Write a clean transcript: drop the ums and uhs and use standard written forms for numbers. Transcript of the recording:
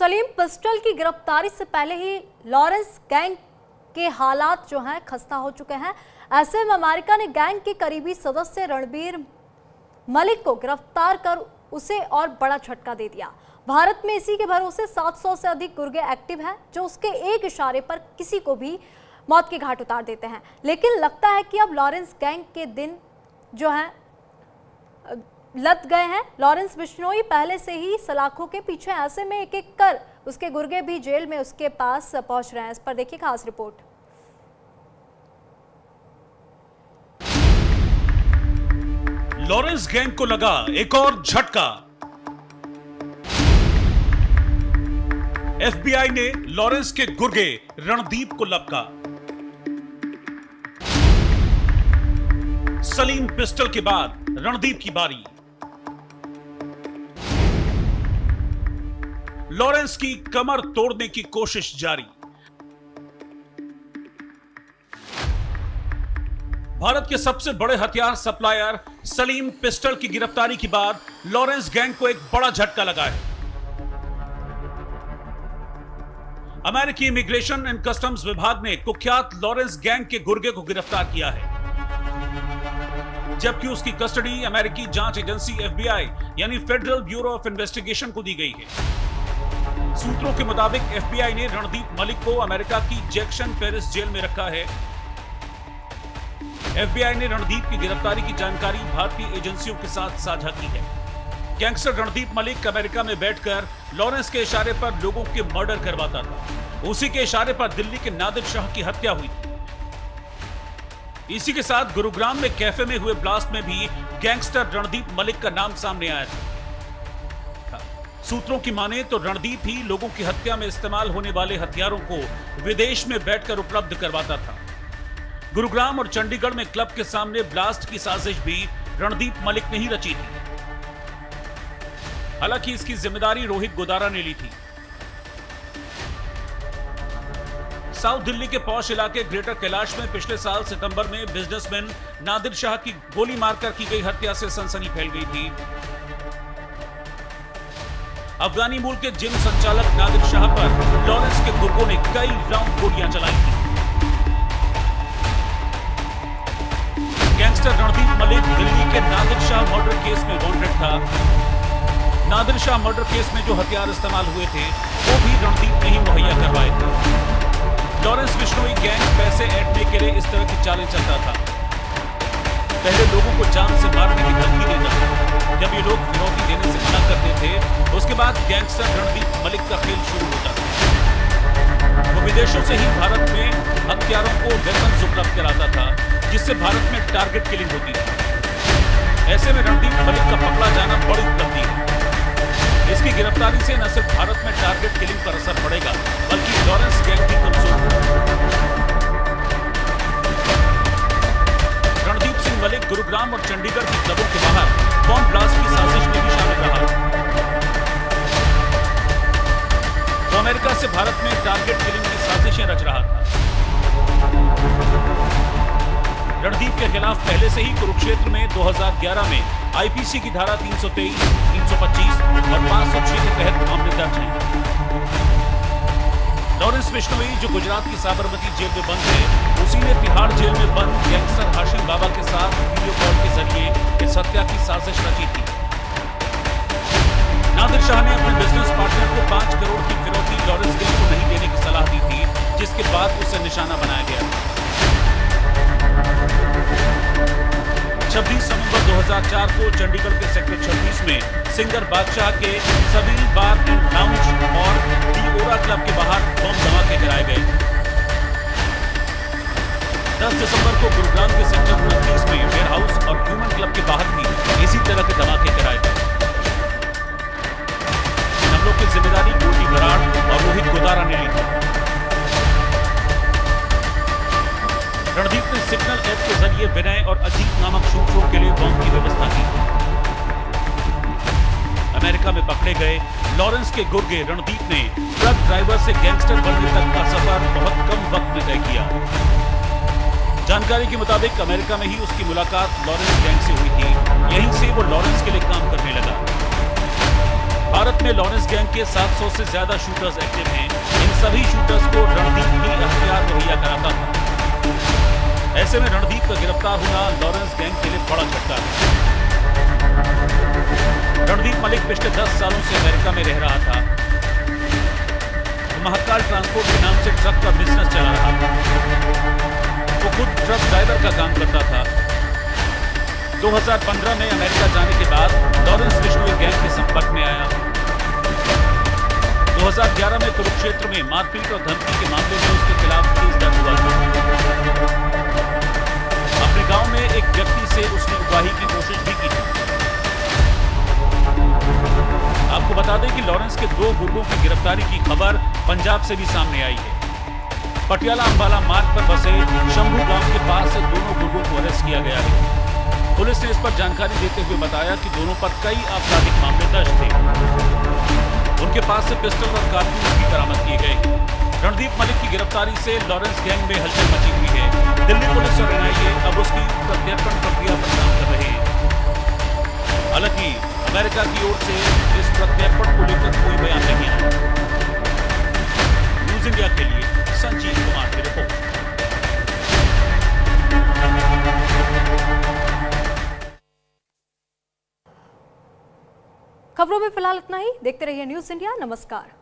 Salim pistol की गिरफ्तारी से पहले ही लॉरेंस गैंग के हालात जो हैं खस्ता हो चुके हैं। ऐसे में अमेरिका ने गैंग के करीबी सदस्य रणबीर मलिक को गिरफ्तार कर उसे और बड़ा झटका दे दिया। भारत में इसी के भरोसे 700 से अधिक गुर्गे एक्टिव हैं, जो उसके एक इशारे पर किसी को भी मौत के घाट उतार देते हैं। लेकिन लगता है कि अब लॉरेंस गैंग के दिन जो हैं लद गए हैं। लॉरेंस बिश्नोई पहले से ही सलाखों के पीछे, ऐसे में एक एक कर उसके गुर्गे भी जेल में उसके पास पहुंच रहे हैं। इस पर देखिए खास रिपोर्ट। लॉरेंस गैंग को लगा एक और झटका। एफबीआई ने लॉरेंस के गुर्गे रणदीप को लपका। सलीम पिस्टल के बाद रणदीप की बारी। लॉरेंस की कमर तोड़ने की कोशिश जारी। भारत के सबसे बड़े हथियार सप्लायर सलीम पिस्टल की गिरफ्तारी के बाद लॉरेंस गैंग को एक बड़ा झटका लगा है। अमेरिकी इमिग्रेशन एंड कस्टम्स विभाग ने कुख्यात लॉरेंस गैंग के गुर्गे को गिरफ्तार किया है, जबकि उसकी कस्टडी अमेरिकी जांच एजेंसी एफबीआई यानी फेडरल ब्यूरो ऑफ इन्वेस्टिगेशन को दी गई है। सूत्रों के मुताबिक एफबीआई ने रणदीप मलिक को अमेरिका की जैक्सन पेरिस जेल में रखा है। एफबीआई ने रणदीप की गिरफ्तारी की जानकारी भारतीय एजेंसियों के साथ साझा की है। गैंगस्टर रणदीप मलिक अमेरिका में बैठकर लॉरेंस के इशारे पर लोगों के मर्डर करवाता था। उसी के इशारे पर दिल्ली के नादिर शाह की हत्या हुई थी। इसी के साथ गुरुग्राम में कैफे में हुए ब्लास्ट में भी गैंगस्टर रणदीप मलिक का नाम सामने आया था। सूत्रों की माने तो रणदीप ही लोगों की हत्या में इस्तेमाल होने वाले हथियारों को विदेश में बैठकर उपलब्ध करवाता था। गुरुग्राम और चंडीगढ़ में क्लब के सामने ब्लास्ट की साजिश भी रणदीप मलिक ने ही रची थी। हालांकि इसकी जिम्मेदारी रोहित गोदारा ने ली थी। साउथ दिल्ली के पौश इलाके ग्रेटर कैलाश में पिछले साल सितंबर में बिजनेसमैन नादिर शाह की गोली मारकर की गई हत्या से सनसनी फैल गई थी। अफगानी मूल के जिम संचालक नादिर शाह पर लॉरेंस के गुर्गों ने कई राउंड गोलियां चलाई थी। गैंगस्टर रणदीप मलिक दिल्ली के नादिर शाह मर्डर केस में वांटेड था। नादिर शाह मर्डर केस में जो हथियार इस्तेमाल हुए थे वो भी रणदीप ने ही मुहैया करवाए थे। लॉरेंस बिश्नोई गैंग पैसे ऐंठने के लिए इस तरह की चालें चलता था। पहले लोगों को जान से मारने की धमकी देता। जब ये लोग फिरौती देने से मना करते थे, उसके बाद गैंगस्टर रणदीप मलिक का खेल शुरू होता था। वो विदेशों से ही भारत में हथियारों को वेपन्स उपलब्ध कराता था, जिससे भारत में टारगेट किलिंग होती थी। ऐसे में रणदीप मलिक का पकड़ा जाना बड़ी उपलब्धि है। इसकी गिरफ्तारी से न सिर्फ भारत में टारगेट किलिंग पर असर पड़ेगा, बल्कि लॉरेंस गैंग भी कमजोर होगा। रणदीप सिंह मलिक गुरुग्राम और चंडीगढ़ के क्लबों के बाहर बॉम्ब ब्लास्ट की साजिश में भी शामिल रहा। वो अमेरिका से भारत में टारगेट किलिंग की साजिशें रच रहा था। रणदीप के खिलाफ पहले से ही कुरुक्षेत्र में 2011 में आईपीसी की धारा 323, 325 और 506 के तहत मामले दर्ज हैं। लॉरेंस बिश्नोई जो गुजरात की साबरमती जेल में बंद है, उसी ने तिहाड़ जेल में बंद गैंगस्टर हाशिम बाबा के साथ वीडियो कॉल के जरिए इस हत्या की साजिश रची थी। नादिर शाह ने अपने बिजनेस पार्टनर को 5 करोड़ की फिरौती लॉरेंस गैंग को नहीं देने की सलाह दी थी, जिसके बाद उसे निशाना बनाया गया। 26 नवंबर 2004 को चंडीगढ़ के सेक्टर 26 में सिंगर बादशाह के सभी बार एंड लाउंज और दी ओरा क्लब के बाहर बम धमाके गिराए गए। 10 दिसंबर को गुरुग्राम के सेक्टर 29 में वेयर हाउस और ह्यूमन क्लब के बाहर भी इसी तरह के धमाके गिराए गए। इन हमलों की जिम्मेदारी गोल्डी बराड़ और रोहित गोदारा ने ली थी। रणदीप ने सिग्नल ऐप के जरिए विनय और अजीत नामक शूटरों के लिए बॉम्ब की व्यवस्था की। अमेरिका में पकड़े गए लॉरेंस के गुर्गे रणदीप ने ट्रक ड्राइवर से गैंगस्टर बनने तक का सफर बहुत कम वक्त में तय किया। जानकारी के मुताबिक अमेरिका में ही उसकी मुलाकात लॉरेंस गैंग से हुई थी। यहीं से वो लॉरेंस के लिए काम करने लगा। भारत में लॉरेंस गैंग के 700 से ज्यादा शूटर्स एक्टिव हैं। इन सभी शूटर्स को रणदीप ही हथियार मुहैया कराता था। ऐसे में रणदीप का गिरफ्तार होना लॉरेंस गैंग के लिए बड़ा झटका है। रणदीप मलिक पिछले 10 सालों से अमेरिका में रह रहा था। महाकाल ट्रांसपोर्ट के नाम से ट्रक का बिजनेस चला रहा था। वो खुद ट्रक ड्राइवर का काम करता था। 2015 में अमेरिका जाने के बाद लॉरेंस विश्नोई गैंग के संपर्क में आया। 2011 में कुरुक्षेत्र में मारपीट और धमकी के मामले में उसके खिलाफ केस दर्ज हुआ था। अपने गांव में एक व्यक्ति से उसने उगवाही की कोशिश भी की थी। आपको बता दें कि लॉरेंस के 2 गुर्गों की गिरफ्तारी की खबर पंजाब से भी सामने आई है। पटियाला अंबाला मार्ग पर बसे शंभू गांव के पास से दोनों गुर्गों को अरेस्ट किया गया है। पुलिस ने इस पर जानकारी देते हुए बताया कि दोनों पर कई आपराधिक मामले दर्ज थे। उनके पास से पिस्टल और कारतूस भी बरामद किए गए। रणदीप मलिक की गिरफ्तारी से लॉरेंस गैंग में हलचल मची हुई है। दिल्ली पुलिस और एनआईए अब उसकी प्रत्यर्पण प्रक्रिया पर काम कर रहे हैं। हालांकि अमेरिका की ओर से इस प्रत्यर्पण को लेकर कोई बयान नहीं आया। न्यूज इंडिया के लिए संजीव कुमार की रिपोर्ट। खबरों में फिलहाल इतना ही। देखते रहिए न्यूज इंडिया। नमस्कार।